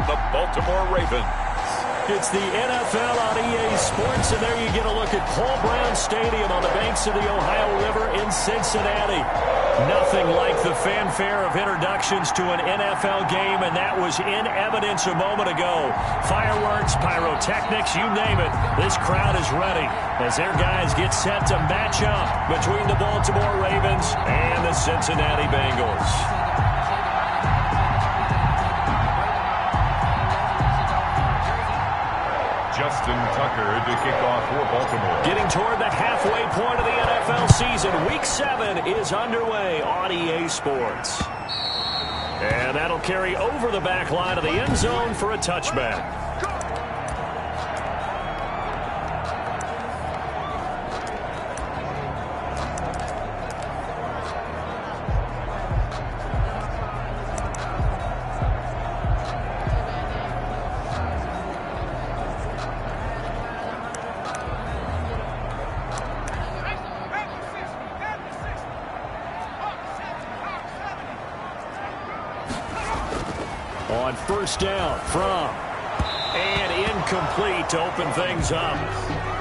the Baltimore Ravens. It's the NFL on EA Sports, and there you get a look at Paul Brown Stadium on the banks of the Ohio River in Cincinnati. Nothing like the fanfare of introductions to an NFL game, and that was in evidence a moment ago. Fireworks, pyrotechnics, you name it. This crowd is ready as their guys get set to match up between the Baltimore Ravens and the Cincinnati Bengals. Justin Tucker to kick off for Baltimore. Getting toward the halfway point of the NFL season. Week 7 is underway on EA Sports. And that'll carry over the back line of the end zone for a touchback. On first down from and incomplete to open things up.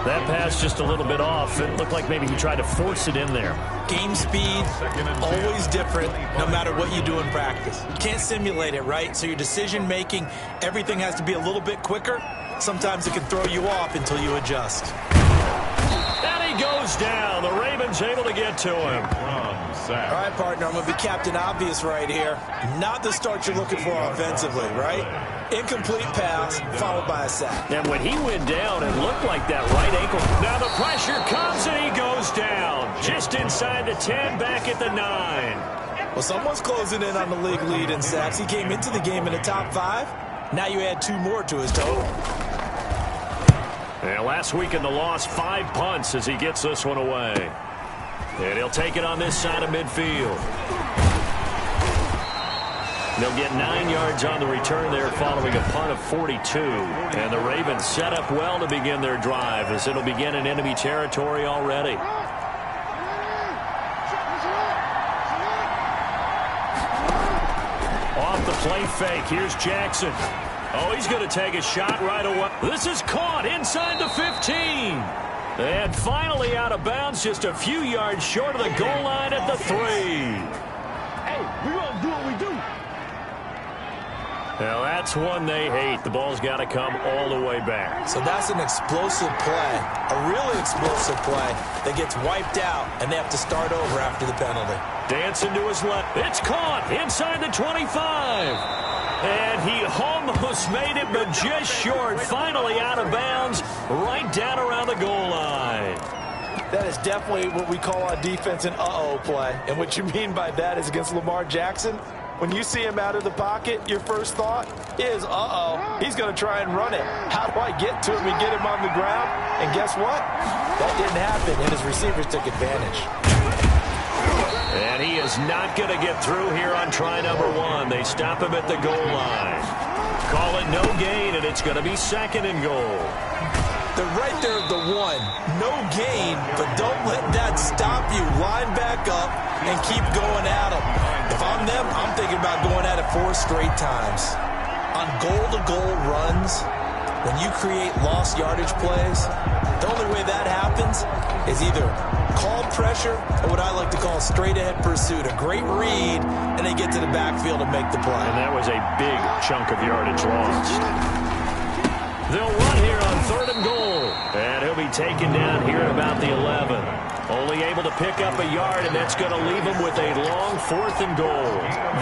That pass just a little bit off. It looked like maybe he tried to force it in there. Game speed, always different, no matter what you do in practice. You can't simulate it, right? So your decision making, everything has to be a little bit quicker. Sometimes it can throw you off until you adjust. And he goes down. The Ravens able to get to him. All right, partner, I'm going to be Captain Obvious right here. Not the start you're looking for offensively, right? Incomplete pass, followed by a sack. And when he went down, it looked like that right ankle. Now the pressure comes, and he goes down. Just inside the 10, back at the 9. Well, someone's closing in on the league lead in sacks. He came into the game in the top 5. Now you add 2 more to his total. And last week in the loss, 5 punts as he gets this one away. And he'll take it on this side of midfield. They'll get 9 yards on the return there following a punt of 42. And the Ravens set up well to begin their drive as it'll begin in enemy territory already. Off the play fake. Here's Jackson. Oh, he's going to take a shot right away. This is caught inside the 15. And finally out of bounds, just a few yards short of the goal line at the 3. Hey, we gonna do what we do. Now that's one they hate. The ball's got to come all the way back. So that's an explosive play, a really explosive play that gets wiped out, and they have to start over after the penalty. Dancing to his left. It's caught inside the 25. And he almost made it, but just short. Finally out of bounds, right down around the goal line. That is definitely what we call on defense an uh-oh play. And what you mean by that is against Lamar Jackson, when you see him out of the pocket, your first thought is, uh-oh, he's going to try and run it. How do I get to him and get him on the ground? And guess what? That didn't happen, and his receivers took advantage. And he is not going to get through here on try number 1. They stop him at the goal line. Call it no gain, and it's going to be 2nd and goal. They're right there at the 1. No gain, but don't let that stop you. Line back up and keep going at them. If I'm them, I'm thinking about going at it 4 straight times. On goal-to-goal runs, when you create lost yardage plays, the only way that happens is either called pressure or what I like to call straight-ahead pursuit. A great read, and they get to the backfield and make the play. And that was a big chunk of yardage lost. They'll run here on 3rd and goal. And he'll be taken down here at about the 11. Only able to pick up a yard, and that's going to leave him with a long 4th and goal.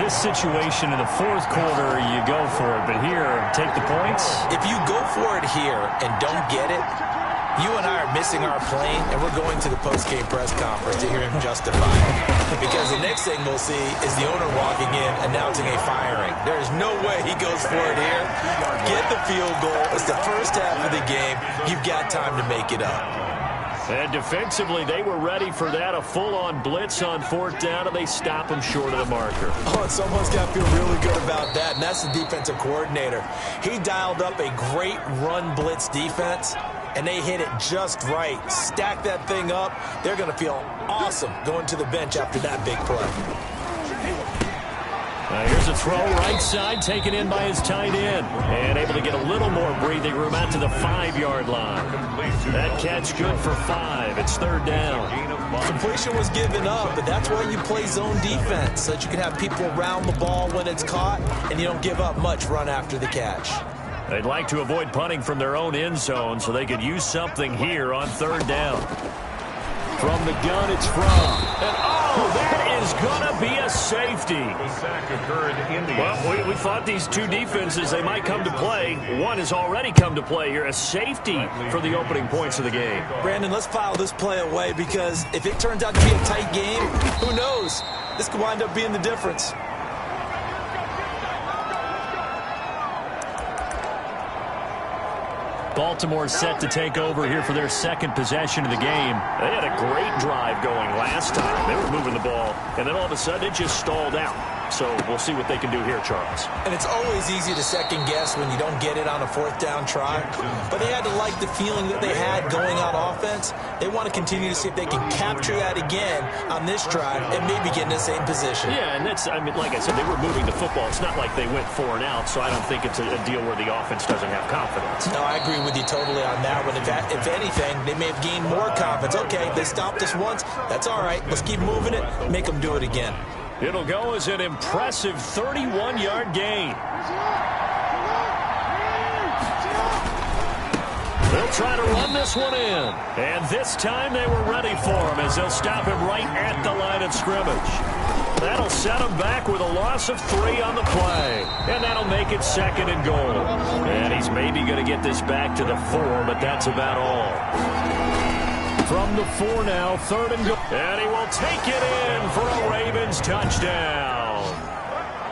This situation in the 4th quarter, you go for it. But here, take the points. If you go for it here and don't get it, you and I are missing our plane, and we're going to the post-game press conference to hear him justify it. Because the next thing we'll see is the owner walking in announcing a firing. There is no way he goes for it here. Get the field goal. It's the first half of the game. You've got time to make it up. And defensively, they were ready for that. A full-on blitz on 4th down, and they stop him short of the marker. Oh, and someone's got to feel really good about that, and that's the defensive coordinator. He dialed up a great run blitz defense, and they hit it just right. Stack that thing up. They're going to feel awesome going to the bench after that big play. Here's a throw right side, taken in by his tight end. And able to get a little more breathing room out to the 5-yard line. That catch good for 5. It's third down. Completion was given up, but that's why you play zone defense, so that you can have people around the ball when it's caught, and you don't give up much run after the catch. They'd like to avoid punting from their own end zone so they could use something here on third down. From the gun, it's from. And that is going to be a safety. The sack occurred in the Well, we thought these two defenses, they might come to play. One has already come to play here. A safety for the opening points of the game. Brandon, let's file this play away, because if it turns out to be a tight game, who knows? This could wind up being the difference. Baltimore set to take over here for their second possession of the game. They had a great drive going last time. They were moving the ball, and then all of a sudden it just stalled out. So we'll see what they can do here, Charles. And it's always easy to second guess when you don't get it on a fourth down try. But they had to like the feeling that they had going on offense. They want to continue to see if they can capture that again on this drive and maybe get in the same position. Yeah, and that's, I mean, like I said, they were moving the football. It's not like they went 4 and out, so I don't think it's a deal where the offense doesn't have confidence. No, I agree with you totally on that one. If anything, they may have gained more confidence. Okay, they stopped us once. That's all right. Let's keep moving it. Make them do it again. It'll go as an impressive 31-yard gain. They'll try to run this one in. And this time they were ready for him as they'll stop him right at the line of scrimmage. That'll set him back with a loss of 3 on the play. And that'll make it second and goal. And he's maybe going to get this back to the 4, but that's about all. From the 4 now, third and goal. And he will take it in for a Ravens touchdown.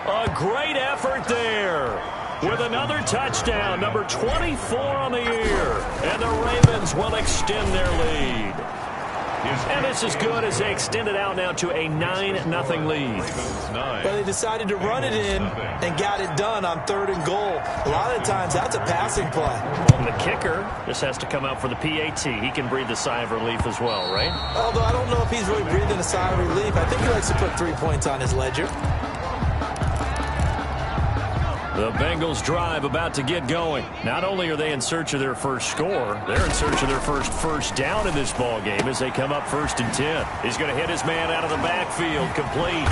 A great effort there with another touchdown, number 24 on the year. And the Ravens will extend their lead. And this is good as they extend it out now to a 9-0 lead. But they decided to run it in and got it done on third and goal. A lot of times that's a passing play. And the kicker just has to come out for the PAT. He can breathe a sigh of relief as well, right? Although I don't know if he's really breathing a sigh of relief. I think he likes to put 3 points on his ledger. The Bengals drive about to get going. Not only are they in search of their first score, they're in search of their first down in this ball game as they come up 1st and 10. He's going to hit his man out of the backfield, complete.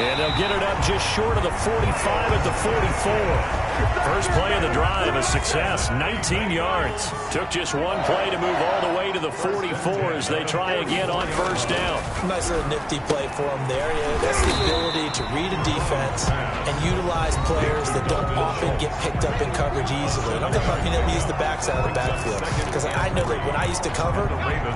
And they'll get it up just short of the 45 at the 44. First play of the drive, a success, 19 yards. Took just one play to move all the way to the 44 as they try again on first down. Nice little nifty play for him there. Yeah, that's the ability to read a defense and utilize players that don't often get picked up in coverage easily. And I'm talking about being able to use the backside of the backfield. Because I know that when I used to cover,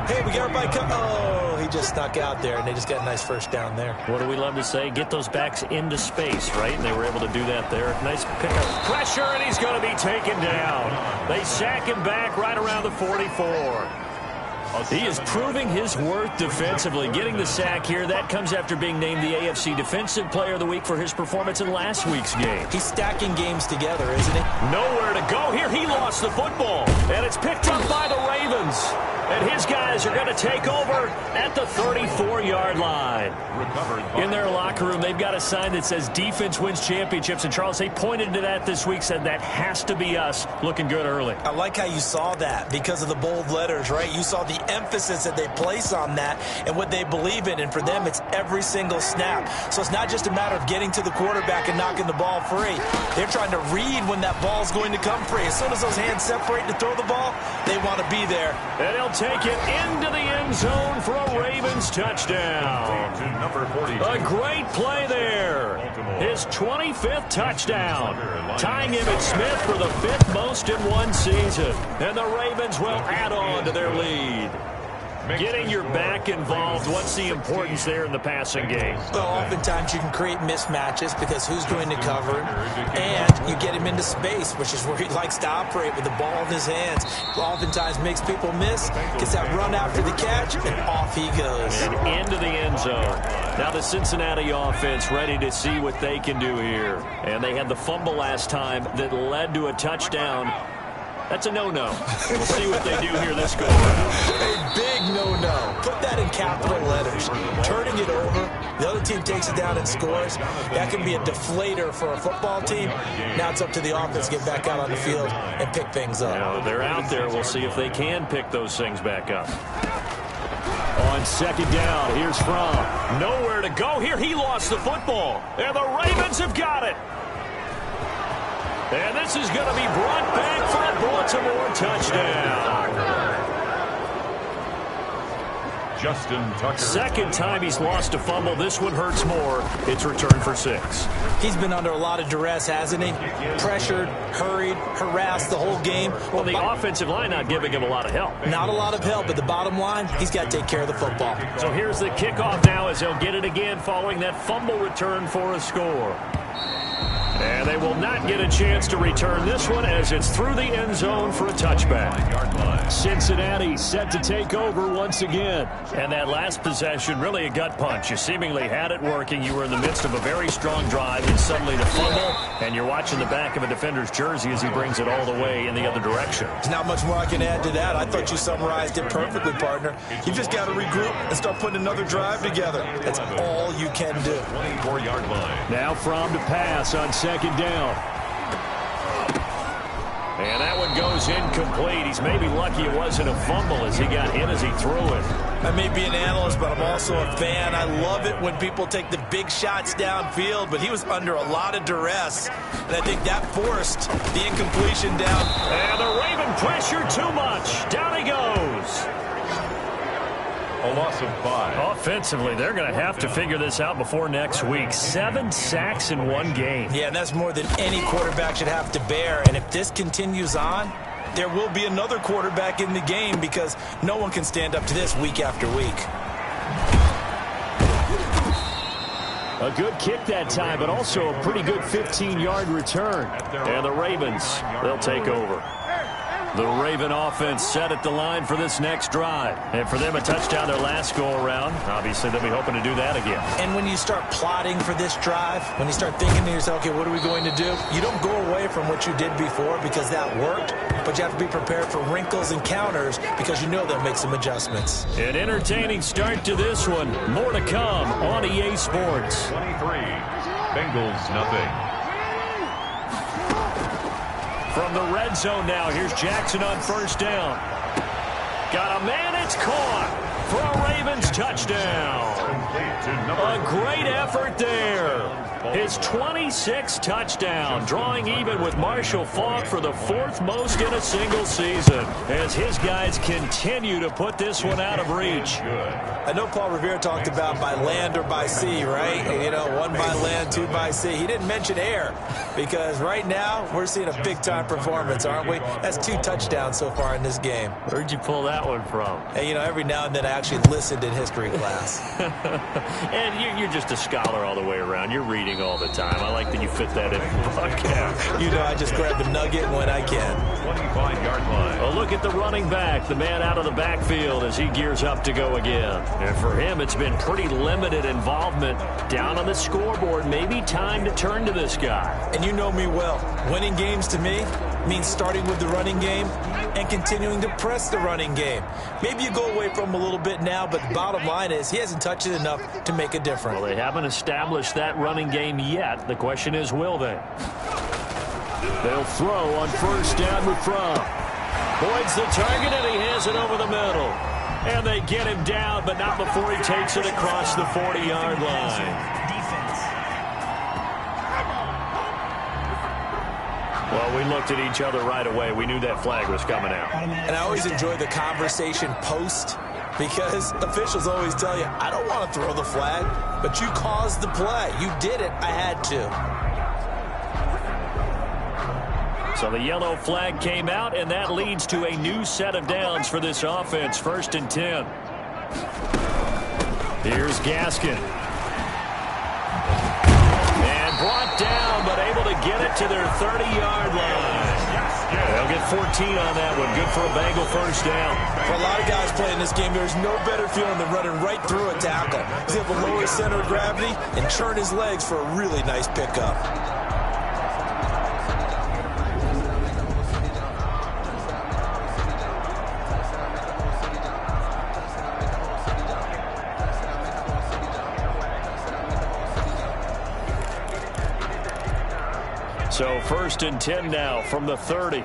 hey, we got everybody cover. Oh, he just snuck out there, and they just got a nice first down there. What do we love to say? Get those backs into space, right? And they were able to do that there. Nice pickup. Pressure, and he's going to be taken down. They sack him back right around the 44. He is proving his worth defensively, getting the sack here. That comes after being named the AFC Defensive Player of the Week for his performance in last week's game. He's stacking games together, isn't he? Nowhere to go here. He lost the football, and it's picked up by the Ravens. And his guys are going to take over at the 34-yard line. In their locker room, they've got a sign that says defense wins championships. And, Charles, they pointed to that this week, said that has to be us. Looking good early. I like how you saw that because of the bold letters, right? You saw the emphasis that they place on that and what they believe in. And for them, it's every single snap. So it's not just a matter of getting to the quarterback and knocking the ball free. They're trying to read when that ball's going to come free. As soon as those hands separate to throw the ball, they want to be there. And he'll take it into the end zone for a Ravens touchdown. A great play there. His 25th touchdown. Tying Emmitt Smith for the 5th most in one season. And the Ravens will add on to their lead. Getting your back involved, what's the importance there in the passing game? Well, oftentimes you can create mismatches because who's going to cover him, and you get him into space, which is where he likes to operate with the ball in his hands. Oftentimes makes people miss, gets that run after the catch, and off he goes. And into the end zone. Now the Cincinnati offense ready to see what they can do here. And they had the fumble last time that led to a touchdown. That's a no-no. We'll see what they do here this go around. A big no. Put that in capital letters. Turning it over, the other team takes it down and scores. That can be a deflator for a football team. Now it's up to the offense to get back out on the field and pick things up. Now they're out there. We'll see if they can pick those things back up. On second down, here's Fromm. Nowhere to go here. He lost the football. And the Ravens have got it. And this is going to be brought back for a Baltimore touchdown. Justin Tucker. Second time he's lost a fumble. This one hurts more. It's returned for 6. He's been under a lot of duress, hasn't he? Pressured, hurried, harassed the whole game. Well, the offensive line not giving him a lot of help. Not a lot of help, but the bottom line, he's got to take care of the football. So here's the kickoff now as they'll get it again following that fumble return for a score. And they will not get a chance to return this one as it's through the end zone for a touchback. Cincinnati set to take over once again. And that last possession, really a gut punch. You seemingly had it working. You were in the midst of a very strong drive, and suddenly the fumble, and you're watching the back of a defender's jersey as he brings it all the way in the other direction. There's not much more I can add to that. I thought you summarized it perfectly, partner. You just got to regroup and start putting another drive together. That's all you can do. 24-yard line. Now Fromm to pass on second down. And that one goes incomplete. He's maybe lucky it wasn't a fumble as he got hit as he threw it. I may be an analyst, but I'm also a fan. I love it when people take the big shots downfield, but he was under a lot of duress, and I think that forced the incompletion down. And the Raven pressure too much. Down he goes. A loss of 5. Offensively, they're going to have to figure this out before next week. 7 sacks in one game. Yeah, and that's more than any quarterback should have to bear. And if this continues on, there will be another quarterback in the game because no one can stand up to this week after week. A good kick that time, but also a pretty good 15-yard return. And the Ravens, they'll take over. The Raven offense set at the line for this next drive. And for them, a touchdown their last go-around. Obviously, they'll be hoping to do that again. And when you start plotting for this drive, when you start thinking to yourself, okay, what are we going to do? You don't go away from what you did before because that worked, but you have to be prepared for wrinkles and counters because you know they'll make some adjustments. An entertaining start to this one. More to come on EA Sports. 23. Bengals, nothing. From the red zone now, here's Jackson on first down. Got a man, it's caught for a Ravens touchdown. A great effort there. His 26th touchdown, drawing even with Marshall Faulk for the 4th most in a single season, as his guys continue to put this one out of reach. I know Paul Revere talked about by land or by sea, right? You know, 1 by land, 2 by sea. He didn't mention air because right now we're seeing a big-time performance, aren't we? That's 2 touchdowns so far in this game. Where'd you pull that one from? Hey, you know, every now and then I actually listened in history class. And you're just a scholar all the way around. You're reading all the time. I like that you fit that in the podcast. You know, I just grab a nugget when I can. 25-yard line. A look at the running back, the man out of the backfield as he gears up to go again. And for him, it's been pretty limited involvement down on the scoreboard. Maybe time to turn to this guy. And you know me well. Winning games to me means starting with the running game and continuing to press the running game. Maybe you go away from him a little bit now, but the bottom line is he hasn't touched it enough to make a difference. Well, they haven't established that running game yet. The question is, will they? They'll throw on first down with Fromm. Boyd's the target, and he has it over the middle. And they get him down, but not before he takes it across the 40-yard line. Well, we looked at each other right away. We knew that flag was coming out. And I always enjoy the conversation post because officials always tell you, I don't want to throw the flag, but you caused the play. You did it. I had to. So the yellow flag came out, and that leads to a new set of downs for this offense. 1st and 10. Here's Gaskin. And brought down, but able to get it to their 30-yard line. They'll get 14 on that one. Good for a Bengal first down. For a lot of guys playing this game, there's no better feeling than running right through a tackle. He's able to lower his center of gravity and churn his legs for a really nice pickup. So 1st and 10 now from the 30.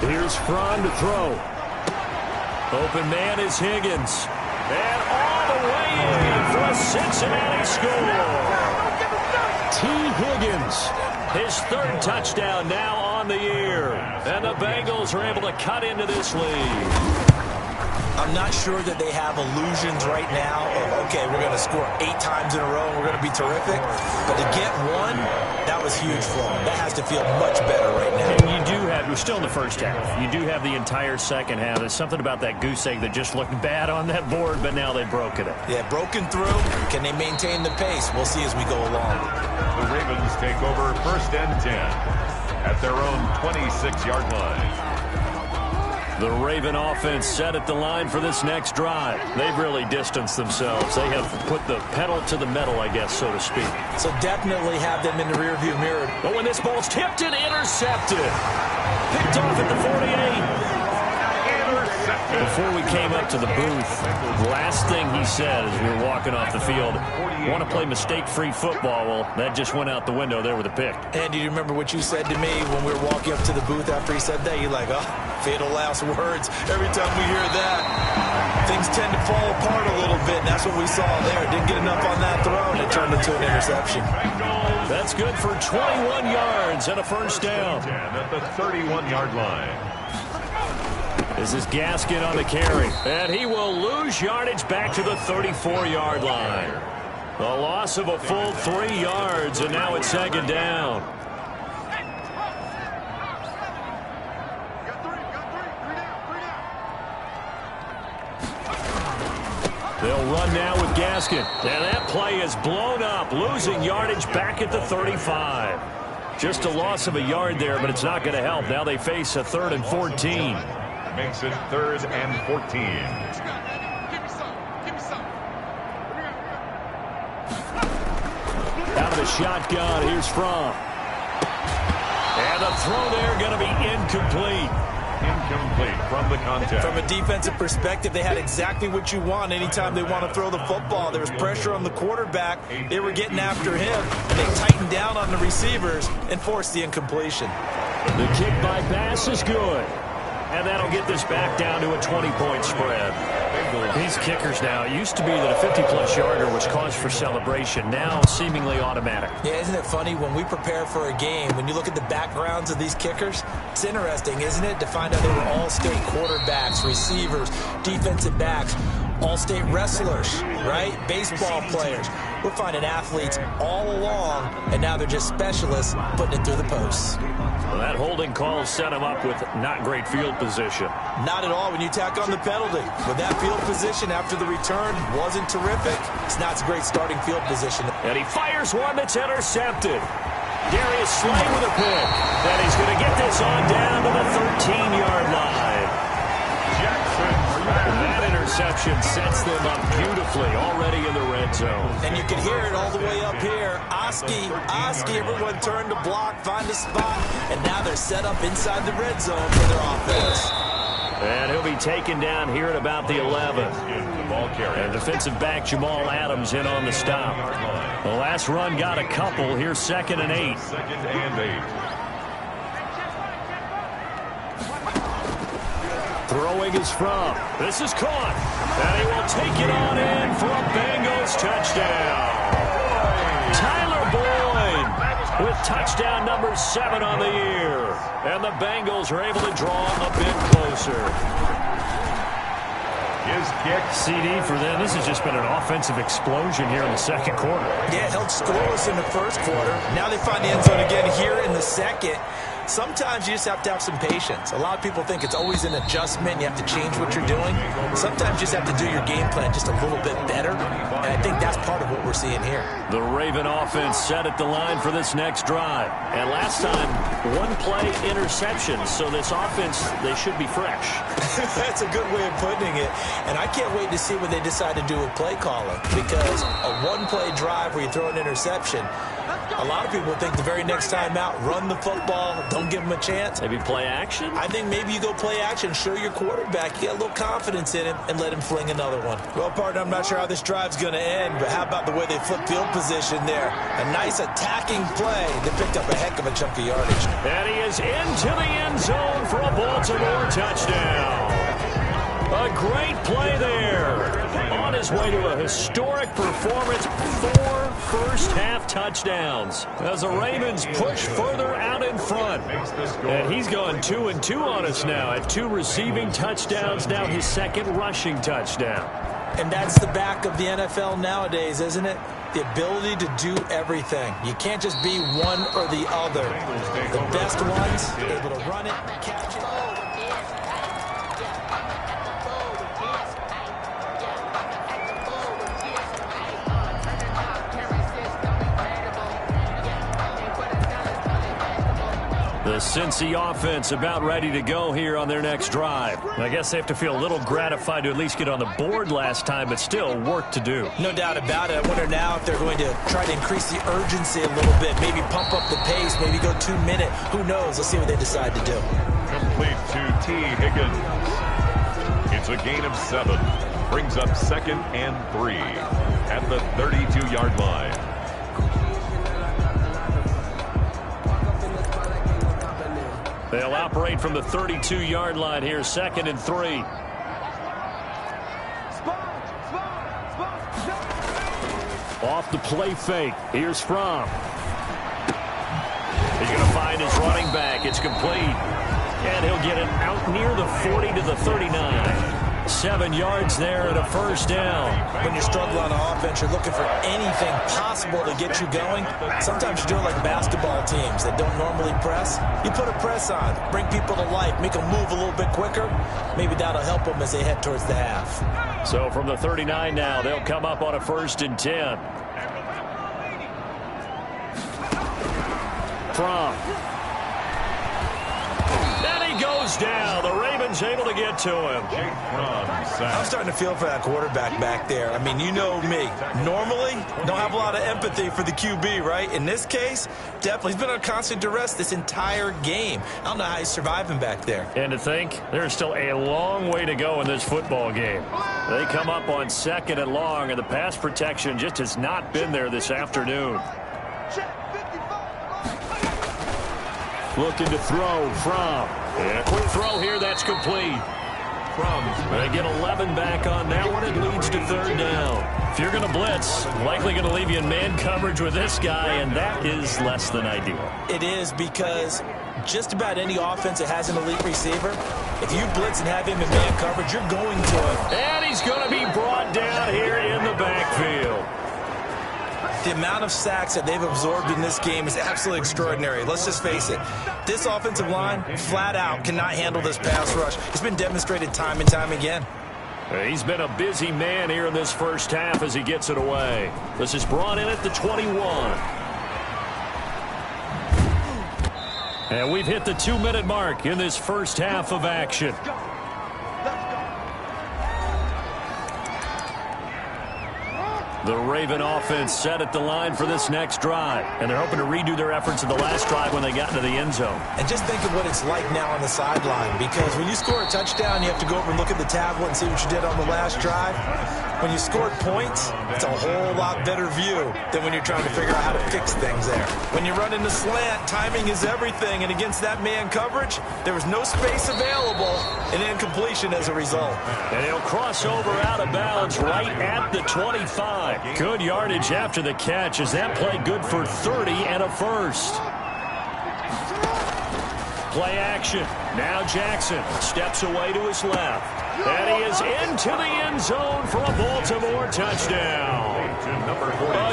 Here's Fromm to throw. Open man is Higgins. And all the way in for a Cincinnati score. T. Higgins, his 3rd touchdown now on the year. And the Bengals are able to cut into this lead. I'm not sure that they have illusions right now of, okay, we're going to score 8 times in a row and we're going to be terrific. But to get one, that was huge for them. That has to feel much better right now. And you do have, we're still in the first half. You do have the entire second half. There's something about that goose egg that just looked bad on that board, but now they've broken it. Yeah, broken through. Can they maintain the pace? We'll see as we go along. The Ravens take over 1st and 10 at their own 26-yard line. The Raven offense set at the line for this next drive. They've really distanced themselves. They have put the pedal to the metal, I guess, so to speak. So definitely have them in the rearview mirror. But when this ball's tipped and intercepted. Picked off at the 48. Before we came up to the booth, the last thing he said as we were walking off the field, want to play mistake-free football. Well, that just went out the window there with a pick. And do you remember what you said to me when we were walking up to the booth after he said that? You're like, oh, fatal last words. Every time we hear that, things tend to fall apart a little bit, and that's what we saw there. Didn't get enough on that throw, and it turned into an interception. That's good for 21 yards and a 1st down. At the 31-yard line. This is Gaskin on the carry. And he will lose yardage back to the 34-yard line. The loss of a full 3 yards, and now it's 2nd down. They'll run now with Gaskin. And that play is blown up, losing yardage back at the 35. Just a loss of a yard there, but it's not going to help. Now they face a 3rd and 14. Makes it 3rd and 14. Out of the shotgun, here's Fromm. And the throw there going to be incomplete. Incomplete from the contact. From a defensive perspective, they had exactly what you want anytime they want to throw the football. There was pressure on the quarterback. They were getting after him. They tightened down on the receivers and forced the incompletion. The kick by Bass is good. And that'll get this back down to a 20-point spread. These kickers now, it used to be that a 50-plus yarder was cause for celebration. Now seemingly automatic. Yeah, isn't it funny when we prepare for a game, when you look at the backgrounds of these kickers, it's interesting, isn't it, to find out they were all-state quarterbacks, receivers, defensive backs, all-state wrestlers, right? Baseball players. We're finding athletes all along, and now they're just specialists putting it through the posts. Well, that holding call set him up with not great field position. Not at all when you tack on the penalty. With that field position after the return wasn't terrific. It's not a great starting field position. And he fires one that's intercepted. Darius Slay with a pick. And he's going to get this on down to the 13-yard line. That interception sets them up beautifully already in the red zone. And you can hear it all the way up here. Oski, everyone turned to block, find a spot, and now they're set up inside the red zone for their offense. And he'll be taken down here at about the 11. And defensive back Jamal Adams in on the stop. The last run got a couple. Here's 2nd and 8. 2nd and 8. Throwing is Fromm. This is caught. And he will take it on in for a Bengals touchdown. Tyler Boyd with touchdown number 7 on the year. And the Bengals are able to draw a bit closer. His kick. CD for them. This has just been an offensive explosion here in the 2nd quarter. Yeah, held scoreless in the 1st quarter. Now they find the end zone again here in the 2nd. Sometimes you just have to have some patience. A lot of people think it's always an adjustment. You have to change what you're doing. Sometimes you just have to do your game plan just a little bit better. And I think that's part of what we're seeing here. The Raven offense set at the line for this next drive. And last time, 1-play interception. So this offense, they should be fresh. That's a good way of putting it. And I can't wait to see what they decide to do with play calling. Because a 1-play drive where you throw an interception, A lot of people think the very next time out, run the football, don't give him a chance. Maybe play action? I think maybe you go play action, show your quarterback you got a little confidence in him, and let him fling another one. Well, partner, I'm not sure how this drive's going to end, but how about the way they flip field position there? A nice attacking play that picked up a heck of a chunk of yardage. And he is into the end zone for a Baltimore touchdown. A great play there. On his way to a historic performance, 4 first-half touchdowns as the Ravens push further out in front. And he's gone 2-2 on us now at 2 receiving touchdowns, now his 2nd rushing touchdown. And that's the back of the NFL nowadays, isn't it? The ability to do everything. You can't just be one or the other. The best ones, able to run it, catch it. The Cincy offense about ready to go here on their next drive. I guess they have to feel a little gratified to at least get on the board last time, but still work to do. No doubt about it. I wonder now if they're going to try to increase the urgency a little bit, maybe pump up the pace, maybe go 2-minute. Who knows? Let's see what they decide to do. Complete to T. Higgins. It's a gain of 7. Brings up 2nd and 3 at the 32-yard line. They'll operate from the 32-yard line here, 2nd and 3. Off the play fake. Here's Fromm. He's going to find his running back. It's complete. And he'll get it out near the 40 to the 39. 7 yards there and a first down. When you struggle on offense, you're looking for anything possible to get you going. Sometimes you do it like basketball teams that don't normally press. You put a press on, bring people to life, make them move a little bit quicker. Maybe that'll help them as they head towards the half. So from the 39 now, they'll come up on a 1st and 10. Fromm. Then he goes down. The Ravens able to get to him. I'm starting to feel for that quarterback back there. I mean, you know me. Normally, don't have a lot of empathy for the QB, right? In this case, definitely. He's been under constant duress this entire game. I don't know how he's surviving back there. And to think, there's still a long way to go in this football game. They come up on 2nd and long, and the pass protection just has not been there this afternoon. Looking to throw from. And a quick throw here, that's complete. They get 11 back on that one. It leads to 3rd down. If you're going to blitz, likely going to leave you in man coverage with this guy, and that is less than ideal. It is, because just about any offense that has an elite receiver, if you blitz and have him in man coverage, you're going to him. And he's going to be brought down here in the backfield. The amount of sacks that they've absorbed in this game is absolutely extraordinary. Let's just face it. This offensive line, flat out, cannot handle this pass rush. It's been demonstrated time and time again. He's been a busy man here in this first half as he gets it away. This is brought in at the 21. And we've hit the 2-minute mark in this first half of action. The Raven offense set at the line for this next drive. And they're hoping to redo their efforts in the last drive when they got into the end zone. And just think of what it's like now on the sideline. Because when you score a touchdown, you have to go over and look at the tablet and see what you did on the last drive. When you scored points, it's a whole lot better view than when you're trying to figure out how to fix things there. When you run into slant, timing is everything. And against that man coverage, there was no space available, and incompletion as a result. And he'll cross over out of bounds right at the 25. Good yardage after the catch as that play good for 30 and a first. Play action. Now Jackson steps away to his left. And he is into the end zone for a Baltimore touchdown.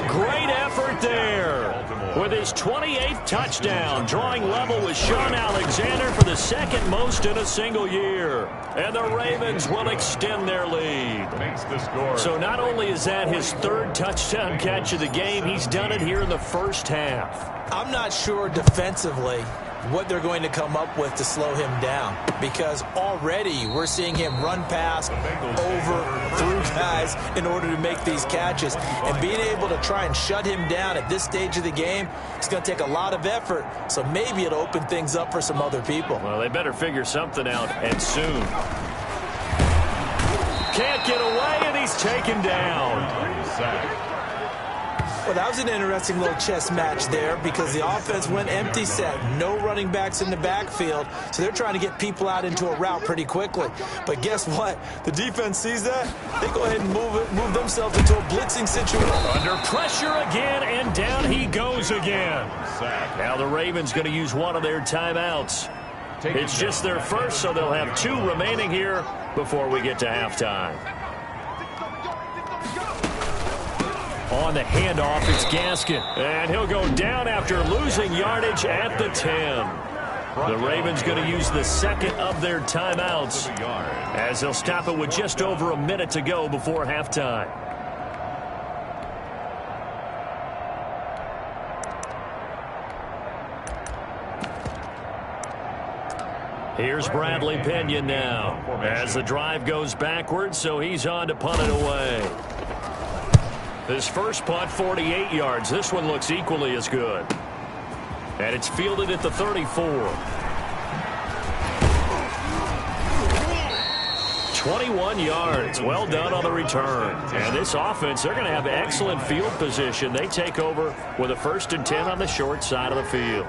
A great effort there. With his 28th touchdown, drawing level with Sean Alexander for the 2nd most in a single year. And the Ravens will extend their lead. So not only is that his 3rd touchdown catch of the game, he's done it here in the first half. I'm not sure defensively what they're going to come up with to slow him down, because already we're seeing him run past, over, through guys in order to make these catches. And being able to try and shut him down at this stage of the game, it's going to take a lot of effort, so maybe it'll open things up for some other people. Well, they better figure something out, and soon. Can't get away, and he's taken down. Well, that was an interesting little chess match there, because the offense went empty set. No running backs in the backfield, so they're trying to get people out into a route pretty quickly. But guess what? The defense sees that. They go ahead and move themselves into a blitzing situation. Under pressure again, and down he goes again. Now the Ravens going to use one of their timeouts. It's just their first, so they'll have 2 remaining here before we get to halftime. On the handoff, it's Gaskin. And he'll go down after losing yardage at the 10. The Ravens going to use the second of their timeouts, as they'll stop it with just over a minute to go before halftime. Here's Bradley Pinion now, as the drive goes backwards, so he's on to punt it away. His first punt, 48 yards. This one looks equally as good. And it's fielded at the 34. 21 yards. Well done on the return. And this offense, they're going to have excellent field position. They take over with a 1st and 10 on the short side of the field.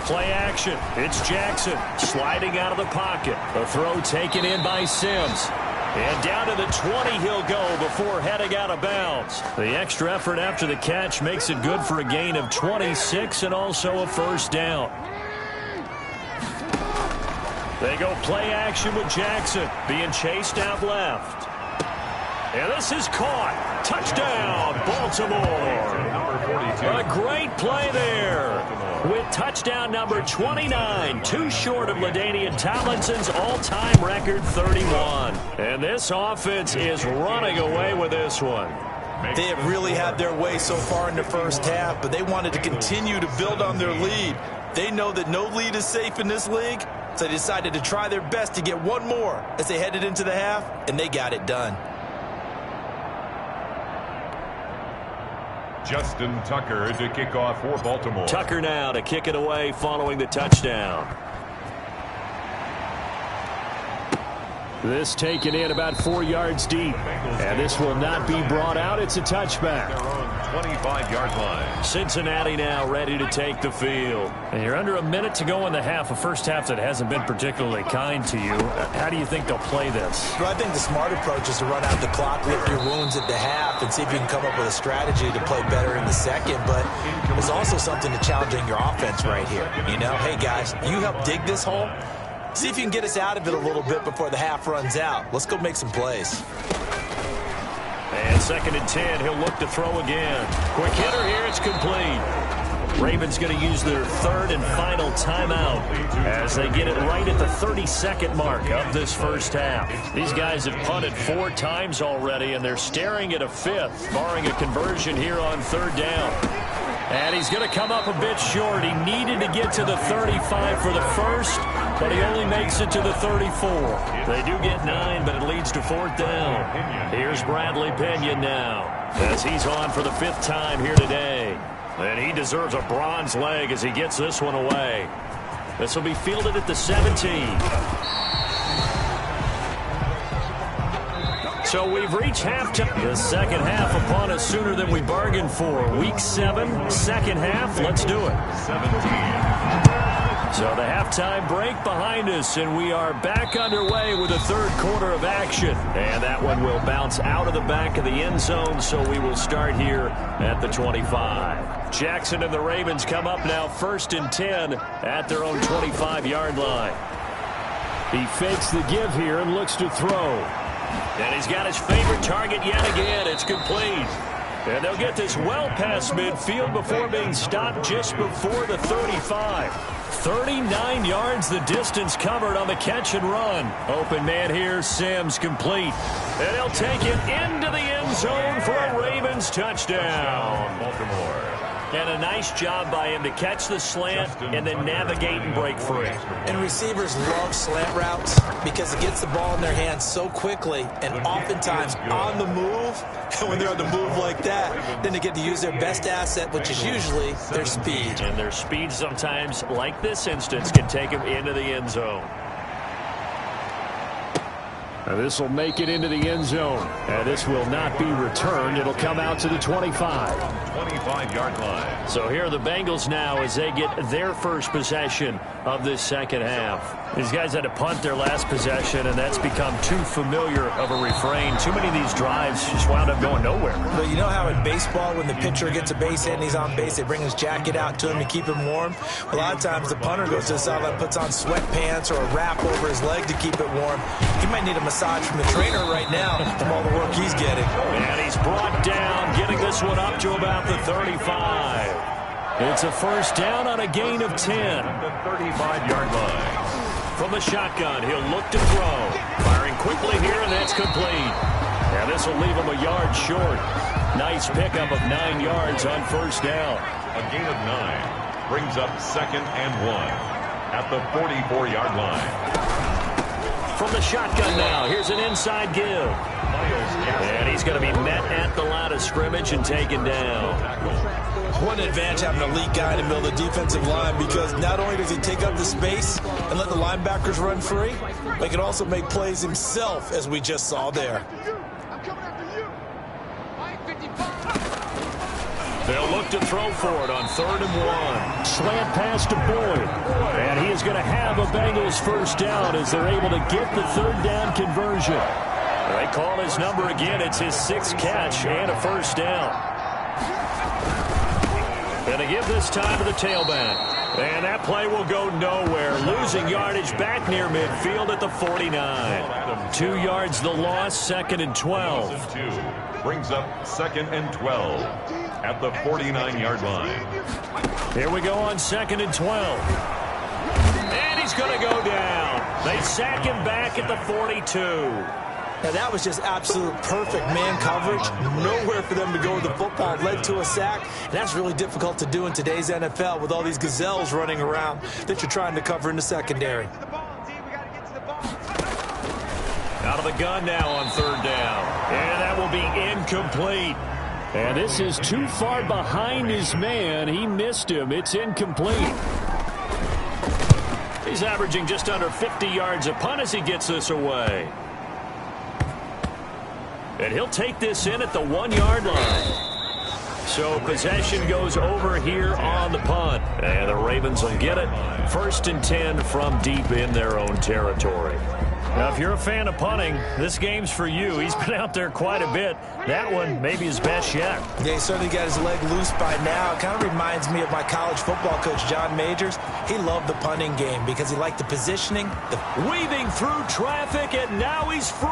Play action. It's Jackson sliding out of the pocket. A throw taken in by Sims. And down to the 20 he'll go before heading out of bounds. The extra effort after the catch makes it good for a gain of 26 and also a 1st down. They go play action with Jackson being chased out left. And this is caught. Touchdown, Baltimore. A great play there with touchdown number 29, too short of LaDainian Tomlinson's all-time record 31. And this offense is running away with this one. They have really had their way so far in the first half, but they wanted to continue to build on their lead. They know that no lead is safe in this league, so they decided to try their best to get one more as they headed into the half, and they got it done. Justin Tucker to kick off for Baltimore. Tucker now to kick it away following the touchdown. This taken in about 4 yards deep. And this will not be brought out. It's a touchback. Their own 25-yard line. Cincinnati now ready to take the field. And you're under a minute to go in the half, a first half that hasn't been particularly kind to you. How do you think they'll play this? Well, I think the smart approach is to run out the clock, lick your wounds at the half, and see if you can come up with a strategy to play better in the second. But there's also something to challenging your offense right here. You know, hey, guys, you help dig this hole. See if you can get us out of it a little bit before the half runs out. Let's go make some plays. And 2nd and 10, he'll look to throw again. Quick hitter here, it's complete. Ravens going to use their 3rd and final timeout as they get it right at the 32nd mark of this first half. These guys have punted 4 times already, and they're staring at a 5th, barring a conversion here on 3rd down. And he's going to come up a bit short. He needed to get to the 35 for the first, but he only makes it to the 34. They do get 9, but it leads to 4th down. Here's Bradley Pinion now, as he's on for the 5th time here today. And he deserves a bronze leg as he gets this one away. This will be fielded at the 17. So we've reached halftime. The second half upon us sooner than we bargained for. Week 7, second half. Let's do it. 17. So the halftime break behind us, and we are back underway with the 3rd quarter of action. And that one will bounce out of the back of the end zone, so we will start here at the 25. Jackson and the Ravens come up now 1st and 10 at their own 25-yard line. He fakes the give here and looks to throw. And he's got his favorite target yet again. It's complete. And they'll get this well past midfield before being stopped just before the 35. 39 yards the distance covered on the catch and run. Open man here, Sims complete. And he'll take it into the end zone for a Ravens Ravens touchdown. Baltimore. And a nice job by him to catch the slant and then navigate and break free. And receivers love slant routes because it gets the ball in their hands so quickly and oftentimes on the move. And when they're on the move like that, then they get to use their best asset, which is usually their speed. And their speed sometimes, like this instance, can take them into the end zone. This will make it into the end zone. And this will not be returned. It'll come out to the 25. 25-yard line. So here are the Bengals now as they get their first possession of this second half. These guys had to punt their last possession, and that's become too familiar of a refrain. Too many of these drives just wound up going nowhere. But you know how in baseball, when the pitcher gets a base hit and he's on base, they bring his jacket out to him to keep him warm? A lot of times the punter goes to the sideline, puts on sweatpants or a wrap over his leg to keep it warm. He might need a massage from the trainer right now from all the work he's getting. And he's brought down, getting this one up to about the 35. It's a first down on a gain of 10. The 35-yard line. From the shotgun, he'll look to throw. Firing quickly here, and that's complete. And this will leave him a yard short. Nice pickup of 9 yards on first down. A gain of 9 brings up 2nd and 1 at the 44-yard line. From the shotgun now, here's an inside give. And he's going to be met at the line of scrimmage and taken down. One advantage having an elite guy in the middle of the defensive line, because not only does he take up the space and let the linebackers run free, but he can also make plays himself, as we just saw there. They'll look to throw for it on 3rd and 1. Slant pass to Boyd. And he is going to have a Bengals first down as they're able to get the 3rd down conversion. They call his number again. It's his 6th catch and a first down. And they give this time to the tailback. And that play will go nowhere. Losing yardage back near midfield at the 49. 2 yards the loss, 2nd and 12. 2 brings up 2nd and 12 at the 49-yard line. Here we go on 2nd and 12. And he's going to go down. They sack him back at the 42. Now, that was just absolute perfect man coverage. Nowhere for them to go with the football. Led to a sack. And that's really difficult to do in today's NFL with all these gazelles running around that you're trying to cover in the secondary. Out of the gun now on 3rd down. And that will be incomplete. And this is too far behind his man. He missed him. It's incomplete. He's averaging just under 50 yards a punt as he gets this away. And he'll take this in at the 1-yard line. So possession goes over here on the punt. And the Ravens will get it. 1st and 10 from deep in their own territory. Now, if you're a fan of punting, this game's for you. He's been out there quite a bit. That one may be his best yet. Yeah, he certainly got his leg loose by now. It kind of reminds me of my college football coach, John Majors. He loved the punting game because he liked the positioning. Weaving through traffic, and now he's free.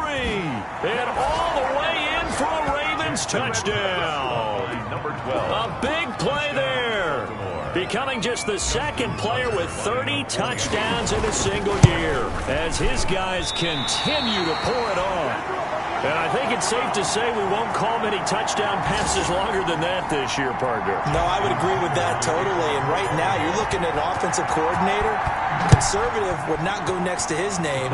And all the way in for a Ravens touchdown. Number 12. A big play there. Becoming just the 2nd player with 30 touchdowns in a single year as his guys continue to pour it on. And I think it's safe to say we won't call many touchdown passes longer than that this year, partner. No, I would agree with that totally. And right now, you're looking at an offensive coordinator. Conservative would not go next to his name.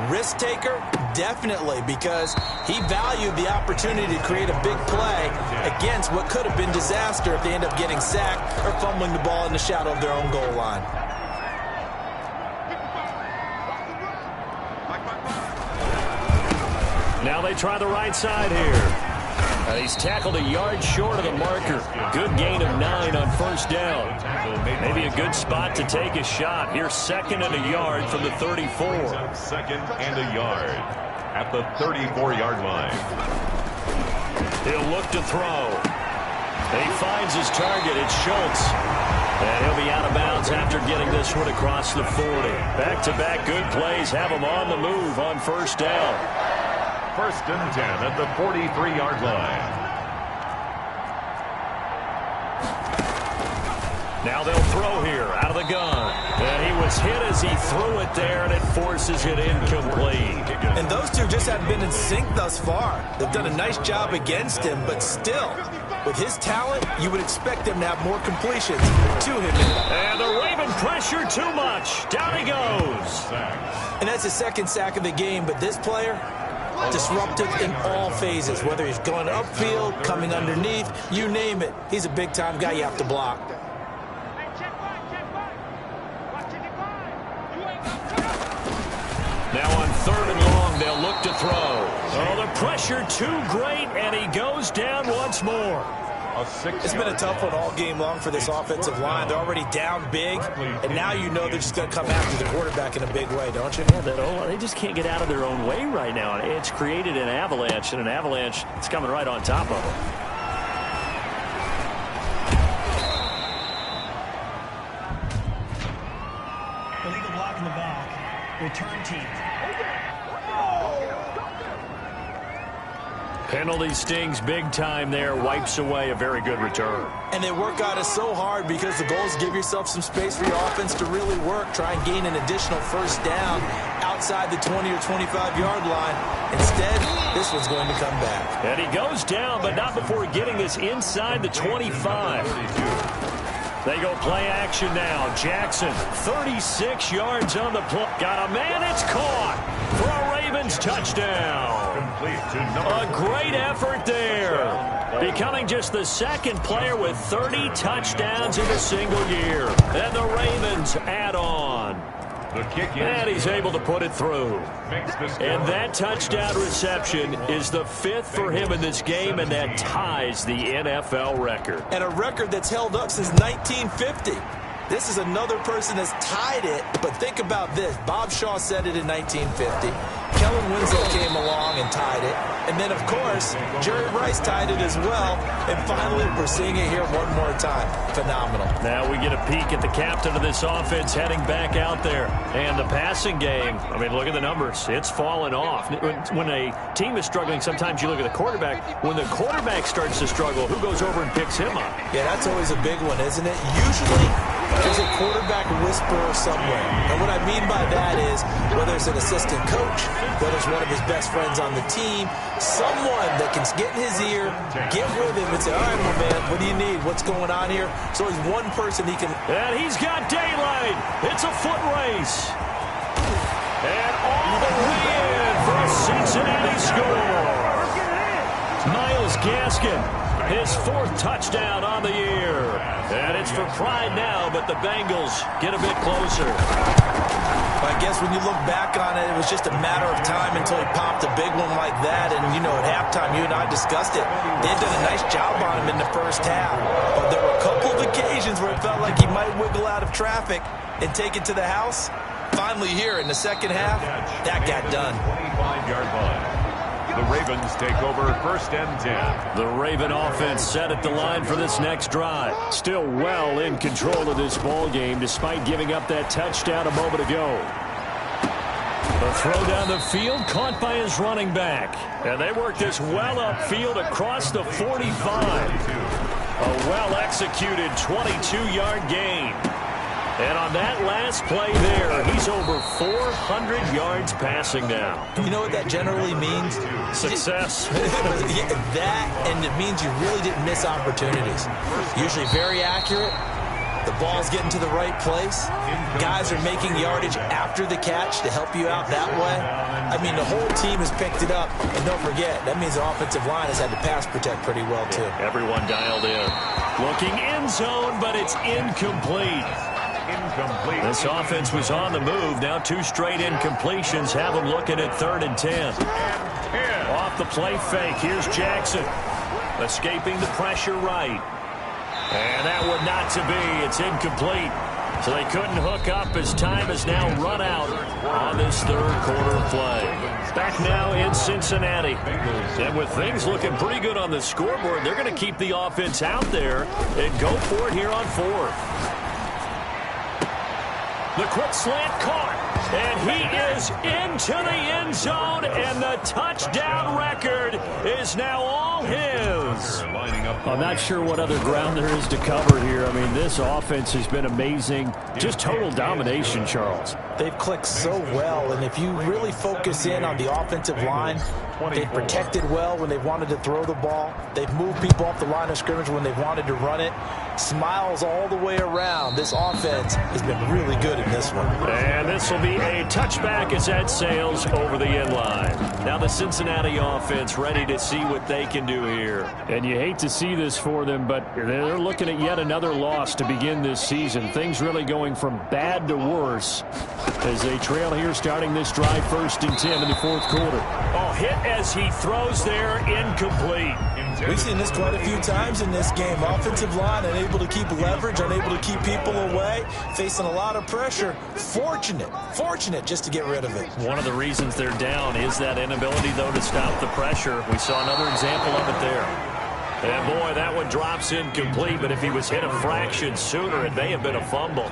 Risk taker, definitely, because he valued the opportunity to create a big play against what could have been disaster if they end up getting sacked or fumbling the ball in the shadow of their own goal line. Now they try the right side here. He's tackled a yard short of the marker. Good gain of 9 on first down. Maybe a good spot to take a shot. Here's 2nd and a yard from the 34. 2nd and a yard at the 34-yard line. He'll look to throw. And he finds his target. It's Schultz. And he'll be out of bounds after getting this one across the 40. Back-to-back good plays have him on the move on first down. 1st and 10 at the 43-yard line. Now they'll throw here out of the gun. And he was hit as he threw it there, and it forces it incomplete. And those two just haven't been in sync thus far. They've done a nice job against him, but still, with his talent, you would expect him to have more completions to him. And the Raven pressure too much. Down he goes. And that's his second sack of the game, but this player, disruptive in all phases, whether he's going upfield, coming underneath, you name it. He's a big-time guy you have to block. Now on 3rd and long, they'll look to throw. Oh, the pressure too great, and he goes down once more. It's been a tough one all game long for this offensive line. They're already down big, and now you know they're just going to come after the quarterback in a big way, don't you? Yeah, they just can't get out of their own way right now. It's created an avalanche, and an avalanche is coming right on top of them. Illegal block in the back. Return team. Penalty stings big time there, wipes away a very good return. And they work on it so hard because the goal is give yourself some space for your offense to really work. Try and gain an additional first down outside the 20 or 25-yard line. Instead, this one's going to come back. And he goes down, but not before getting this inside the 25. They go play action now. Jackson, 36 yards on the play. Got a man, it's caught for a Ravens touchdown. A great effort there. Becoming just the second player with 30 touchdowns in a single year. And the Ravens add on. And he's able to put it through. And that touchdown reception is the 5th for him in this game, and that ties the NFL record. And a record that's held up since 1950. This is another person that's tied it, but think about this. Bob Shaw said it in 1950. Kellen Winslow came along and tied it. And then, of course, Jerry Rice tied it as well. And finally, we're seeing it here one more time. Phenomenal. Now we get a peek at the captain of this offense heading back out there. And the passing game, I mean, look at the numbers. It's fallen off. When a team is struggling, sometimes you look at the quarterback. When the quarterback starts to struggle, who goes over and picks him up? Yeah, that's always a big one, isn't it? Usually, there's a quarterback whisperer somewhere. And what I mean by that is, whether it's an assistant coach, whether it's one of his best friends on the team, someone that can get in his ear, get with him and say, all right, my man, what do you need? What's going on here? So he's one person he can... And he's got daylight. It's a foot race. And all the way in for a Cincinnati score. Miles Gaskin, his 4th touchdown on the year. And it's for pride now, but the Bengals get a bit closer. I guess when you look back on it, it was just a matter of time until he popped a big one like that. And, you know, at halftime, you and I discussed it. They had done a nice job on him in the first half. But there were a couple of occasions where it felt like he might wiggle out of traffic and take it to the house. Finally here in the second half, that got done. 25-yard line. The Ravens take over 1st and 10. The Raven offense set at the line for this next drive. Still well in control of this ball game despite giving up that touchdown a moment ago. The throw down the field caught by his running back. And they work this well upfield across the 45. A well-executed 22-yard gain. And on that last play there, he's over 400 yards passing now. You know what that generally means? Success. That, and it means you really didn't miss opportunities. Usually very accurate. The ball's getting to the right place. Guys are making yardage after the catch to help you out that way. I mean, the whole team has picked it up. And don't forget, that means the offensive line has had to pass protect pretty well, too. Everyone dialed in. Looking end zone, but it's incomplete. This offense was on the move. Now 2 straight incompletions have them looking at 3rd and 10. Off the play fake. Here's Jackson. Escaping the pressure right. And that would not to be. It's incomplete. So they couldn't hook up as time has now run out on this 3rd quarter play. Back now in Cincinnati. And with things looking pretty good on the scoreboard, they're going to keep the offense out there and go for it here on 4th. The quick slant caught. And he is into the end zone, and the touchdown record is now all his. I'm not sure what other ground there is to cover here. I mean, this offense has been amazing. Just total domination, Charles. They've clicked so well, and if you really focus in on the offensive line, they've protected well when they've wanted to throw the ball. They've moved people off the line of scrimmage when they've wanted to run it. Smiles all the way around. This offense has been really good in this one. And this will be a touchback as that sails over the end line. Now the Cincinnati offense ready to see what they can do here. And you hate to see this for them, but they're looking at yet another loss to begin this season. Things really going from bad to worse as they trail here starting this drive 1st and 10 in the 4th quarter. Oh, hit as he throws there, incomplete. We've seen this quite a few times in this game. Offensive line unable to keep leverage, unable to keep people away, facing a lot of pressure. Fortunate just to get rid of it. One of the reasons they're down is that inability, though, to stop the pressure. We saw another example of it there. And, boy, that one drops incomplete, but if he was hit a fraction sooner, it may have been a fumble.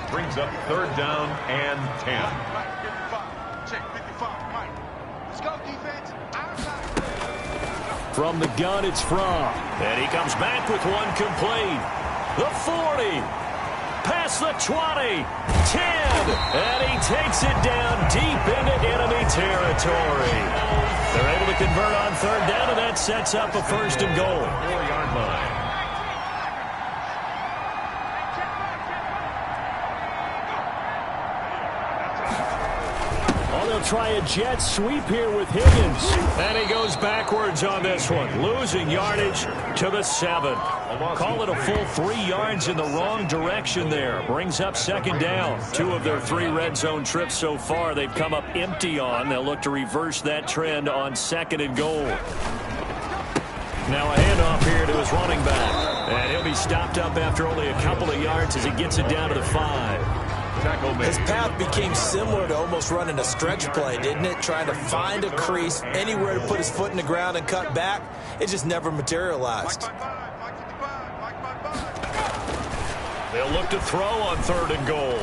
Brings up 3rd down and 10. From the gun, it's Fromm. And he comes back with one complete. The 40. Past the 20. 10. And he takes it down deep into enemy territory. They're able to convert on 3rd down, and that sets up a 1st and goal. 4-yard line. They'll try a jet sweep here with Higgins. And he goes backwards on this one, losing yardage to the 7. Call it a full 3 yards in the wrong direction there. Brings up 2nd down. 2 of their 3 red zone trips so far they've come up empty on. They'll look to reverse that trend on 2nd and goal. Now a handoff here to his running back. And he'll be stopped up after only a couple of yards as he gets it down to the 5. His path became similar to almost running a stretch play, didn't it? Trying to find a crease, anywhere to put his foot in the ground and cut back. It just never materialized. They'll look to throw on 3rd and goal.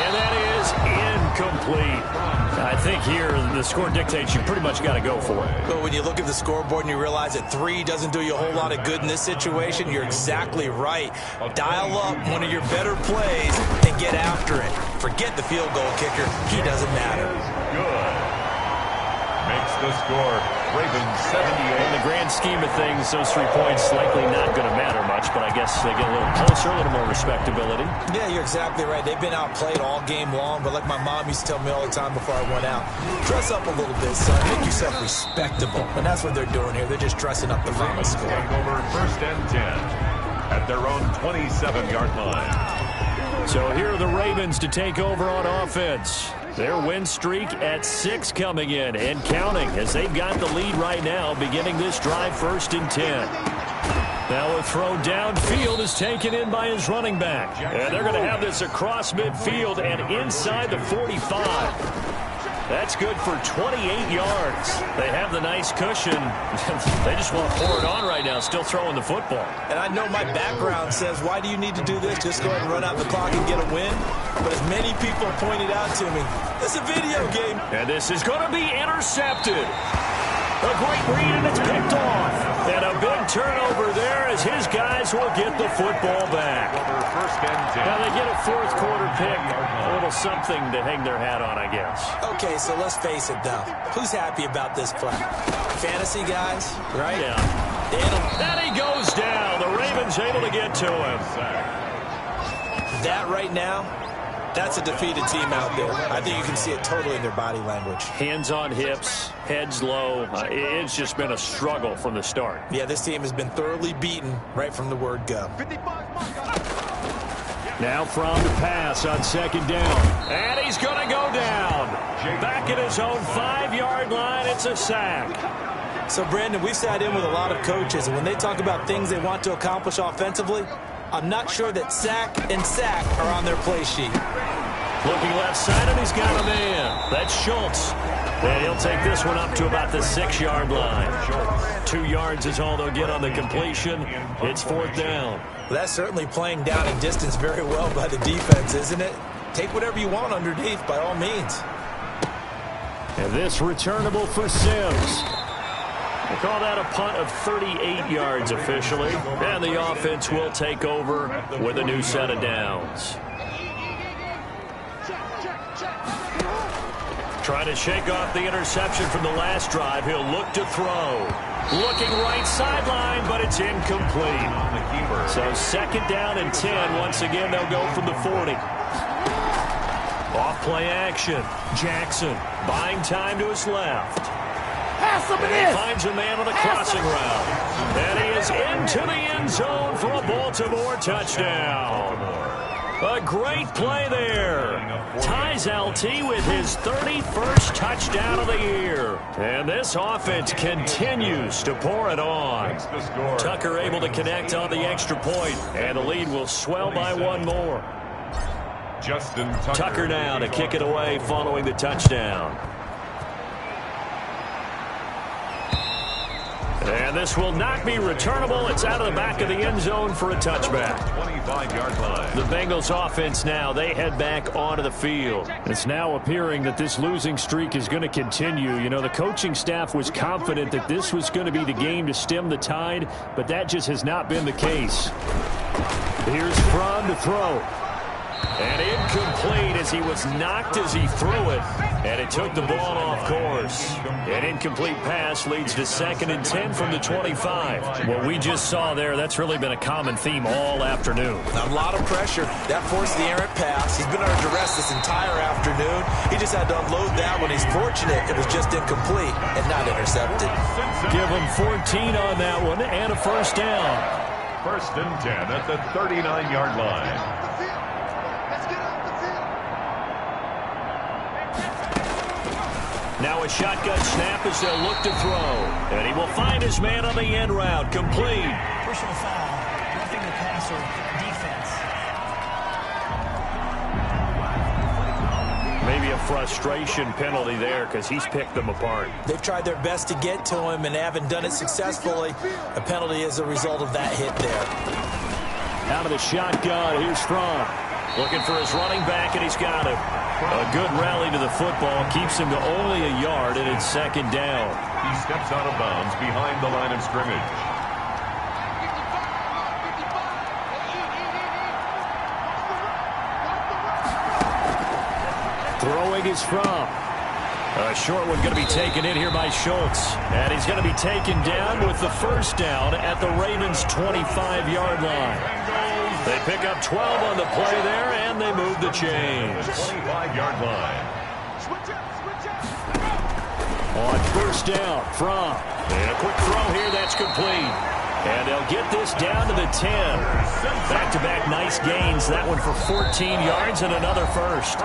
And that is incomplete. I think here the score dictates you pretty much got to go for it. But when you look at the scoreboard and you realize that 3 doesn't do you a whole lot of good in this situation, you're exactly right. Dial up one of your better plays and get after it. Forget the field goal kicker. He doesn't matter. Good. Makes the score. Ravens 78. In the grand scheme of things, those 3 points likely not going to matter much, but I guess they get a little closer, a little more respectability. Yeah, you're exactly right. They've been outplayed all game long, but like my mom used to tell me all the time before I went out, dress up a little bit, son. Make yourself respectable. And that's what they're doing here. They're just dressing up the final score. Over 1st and 10 at their own 27-yard line. So here are the Ravens to take over on offense. Their win streak at 6 coming in and counting as they've got the lead right now beginning this drive 1st and 10. Now a throw downfield is taken in by his running back. And they're going to have this across midfield and inside the 45. That's good for 28 yards. They have the nice cushion. They just want to pour it on right now, still throwing the football. And I know my background says, why do you need to do this? Just go ahead and run out the clock and get a win. But as many people pointed out to me, it's a video game. And this is going to be intercepted. A great read, and it's picked off. And a big turnover there as his guys will get the football back. Now they get a 4th quarter pick. A little something to hang their hat on, I guess. Okay, so let's face it, though. Who's happy about this play? Fantasy guys, right? Yeah. And he goes down. The Ravens able to get to him. That right now, that's a defeated team out there. I think you can see it totally in their body language. Hands on hips, heads low. It's just been a struggle from the start. Yeah, this team has been thoroughly beaten right from the word go. Now Fromm to pass on 2nd down. And he's going to go down. Back at his own 5-yard line, it's a sack. So, Brandon, we've sat in with a lot of coaches, and when they talk about things they want to accomplish offensively, I'm not sure that sack and sack are on their play sheet. Looking left side, and he's got a man. That's Schultz. And he'll take this one up to about the 6-yard line. 2 yards is all they'll get on the completion. It's 4th down. Well, that's certainly playing down in distance very well by the defense, isn't it? take whatever you want underneath by all means. And this returnable for Sims. They call that a punt of 38 yards officially. And the offense will take over with a new set of downs. Trying to shake off the interception from the last drive. He'll look to throw. Looking right sideline, but it's incomplete. So second down and 10. Once again, they'll go from the 40. Off play action. Jackson buying time to his left. And he finds a man on the crossing route. And he is into the end zone for a Baltimore touchdown. A great play there. Ties LT with his 31st touchdown of the year. And this offense continues to pour it on. Tucker able to connect on the extra point, and the lead will swell by one more. Justin Tucker now to kick it away following the touchdown. And this will not be returnable. It's out of the back of the end zone for a touchback. 25-yard line. The Bengals offense now, they head back onto the field. It's now appearing that this losing streak is going to continue. You know, the coaching staff was confident that this was going to be the game to stem the tide, but that just has not been the case. Here's Fromm to throw. And incomplete as he was knocked as he threw it. And it took the ball off course. An incomplete pass leads to 2nd and 10 from the 25. What we just saw there, that's really been a common theme all afternoon. A lot of pressure. That forced the errant pass. He's been under duress this entire afternoon. He just had to unload that one. He's fortunate it was just incomplete and not intercepted. Give him 14 on that one and a first down. 1st and 10 at the 39-yard line. Now a shotgun snap as they'll look to throw. And he will find his man on the end route. Complete. Personal foul. Roughing the passer. Defense. Maybe a frustration penalty there because he's picked them apart. They've tried their best to get to him and haven't done it successfully. A penalty is a result of that hit there. Out of the shotgun, here's Fromm. Looking for his running back, and he's got him. A good rally to the football keeps him to only a yard, and it's 2nd down. He steps out of bounds behind the line of scrimmage. Throwing is Fromm. A short one going to be taken in here by Schultz. And he's going to be taken down with the first down at the Ravens' 25-yard line. They pick up 12 on the play there, and they move the chains. 25-yard line. On first down, Fromm. And a quick throw here, that's complete. And they'll get this down to the 10. Back-to-back nice gains. That one for 14 yards and another first.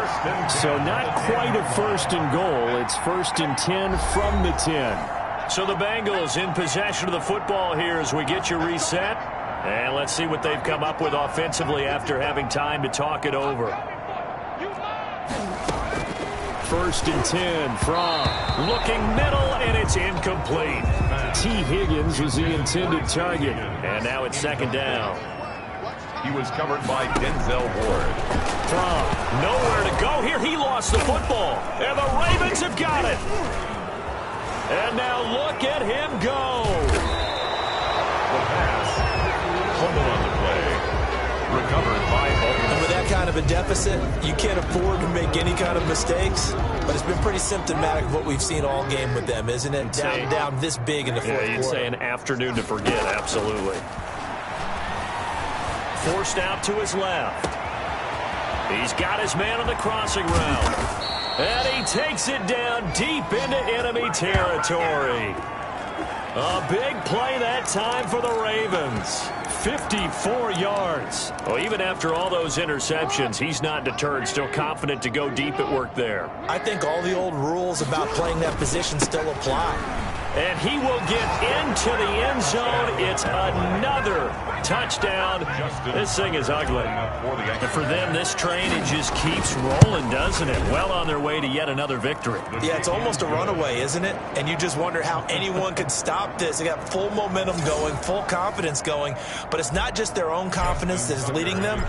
So not quite a first and goal. It's 1st and 10 from the 10. So the Bengals in possession of the football here as we get you reset. And let's see what they've come up with offensively after having time to talk it over. 1st and 10 from looking middle, and it's incomplete. T. Higgins was the intended target. And now it's 2nd down. He was covered by Denzel Ward. From nowhere to go here. He lost the football. And the Ravens have got it. And now look at him go. The pass. Fumble on the play. Recovered by Baltimore. And with that kind of a deficit, you can't afford to make any kind of mistakes. But it's been pretty symptomatic of what we've seen all game with them, isn't it? Down this big in the fourth quarter. You'd say an afternoon to forget, absolutely. Forced out to his left. He's got his man on the crossing route. And he takes it down deep into enemy territory. A big play that time for the Ravens. 54 yards. Well, even after all those interceptions, he's not deterred, still confident to go deep at work there. I think all the old rules about playing that position still apply. And he will get into the end zone. It's another touchdown. This thing is ugly. And for them, this train, it just keeps rolling, doesn't it? Well on their way to yet another victory. Yeah, it's almost a runaway, isn't it? And you just wonder how anyone could stop this. They got full momentum going, full confidence going. But it's not just their own confidence that is leading them.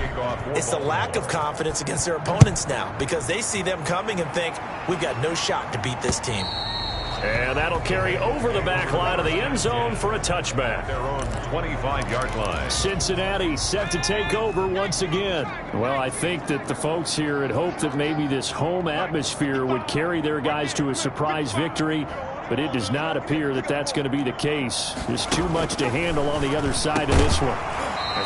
It's the lack of confidence against their opponents now, because they see them coming and think, we've got no shot to beat this team. And that'll carry over the back line of the end zone for a touchback. Their own 25-yard line. Cincinnati set to take over once again. Well, I think that the folks here had hoped that maybe this home atmosphere would carry their guys to a surprise victory, but it does not appear that that's going to be the case. There's too much to handle on the other side of this one.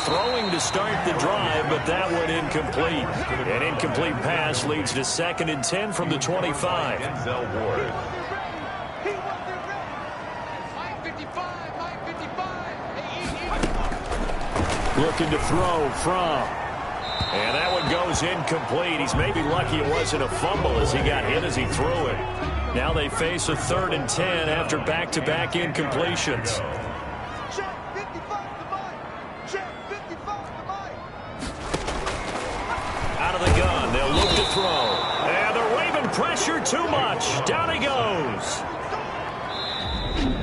Throwing to start the drive, but that one incomplete. An incomplete pass leads to 2nd and 10 from the 25. Denzel Ward. Looking to throw from. And that one goes incomplete. He's maybe lucky it wasn't a fumble as he got hit as he threw it. Now they face a 3rd and 10 after back-to-back incompletions. Out of the gun, they'll look to throw. And the Raven pressure too much. Down he goes.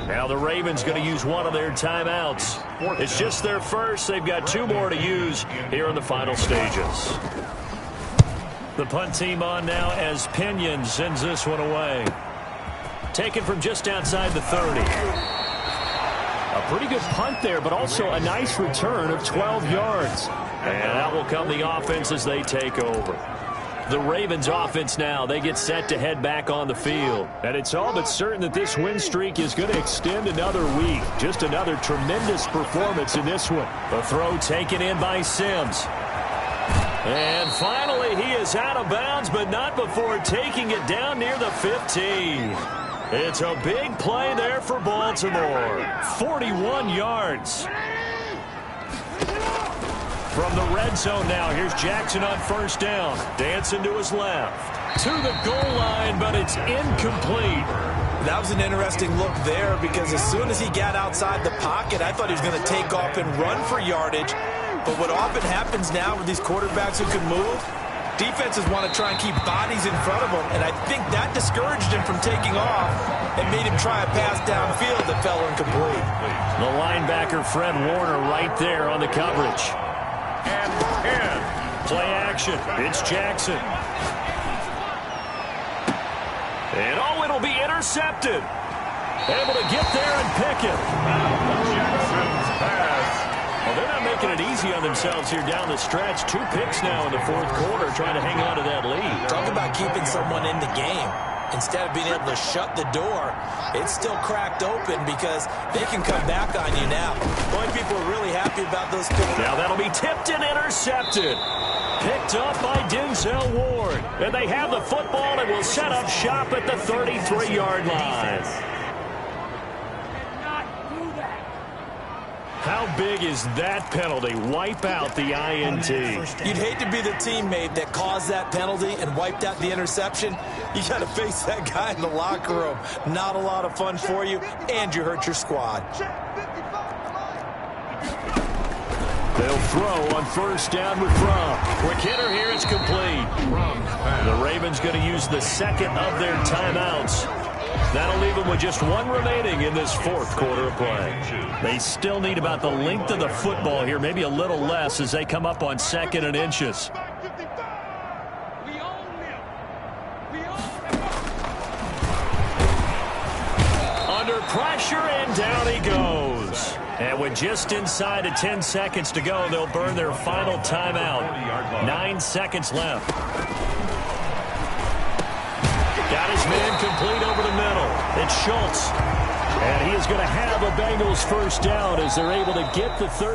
Now the Ravens going to use one of their timeouts. It's just their first. They've got 2 more to use here in the final stages. The punt team on now as Pinion sends this one away. Taken from just outside the 30. A pretty good punt there, but also a nice return of 12 yards. And out will come the offense as they take over. The Ravens offense now, they get set to head back on the field. And it's all but certain that this win streak is going to extend another week. Just another tremendous performance in this one. The throw taken in by Sims. And finally, he is out of bounds, but not before taking it down near the 15. It's a big play there for Baltimore. 41 yards. From the red zone now, here's Jackson on 1st down. Dancing to his left. To the goal line, but it's incomplete. That was an interesting look there, because as soon as he got outside the pocket, I thought he was going to take off and run for yardage. But what often happens now with these quarterbacks who can move, defenses want to try and keep bodies in front of them, and I think that discouraged him from taking off and made him try a pass downfield that fell incomplete. The linebacker, Fred Warner, right there on the coverage. And play action. It's Jackson. And it'll be intercepted. Able to get there and pick it. Jackson's pass. Well, they're not making it easy on themselves here down the stretch. 2 picks now in the 4th quarter, trying to hang on to that lead. Talk about keeping someone in the game. Instead of being able to shut the door, it's still cracked open because they can come back on you now. The only people are really happy about those two. Now that'll be tipped and intercepted. Picked up by Denzel Ward. And they have the football and will set up shop at the 33-yard line. How big is that penalty? Wipe out the INT. You'd hate to be the teammate that caused that penalty and wiped out the interception. You got to face that guy in the locker room. Not a lot of fun for you, and you hurt your squad. They'll throw on 1st down with Fromm. Quick hitter here, it's complete. The Ravens going to use the 2nd of their timeouts. That'll leave them with just 1 remaining in this 4th quarter of play. They still need about the length of the football here, maybe a little less as they come up on 2nd and inches. Under pressure, and down he goes. And with just inside of 10 seconds to go, they'll burn their final timeout. 9 seconds left. Got his man complete over the middle. It's Schultz. And he is going to have a Bengals 1st down as they're able to get the 30.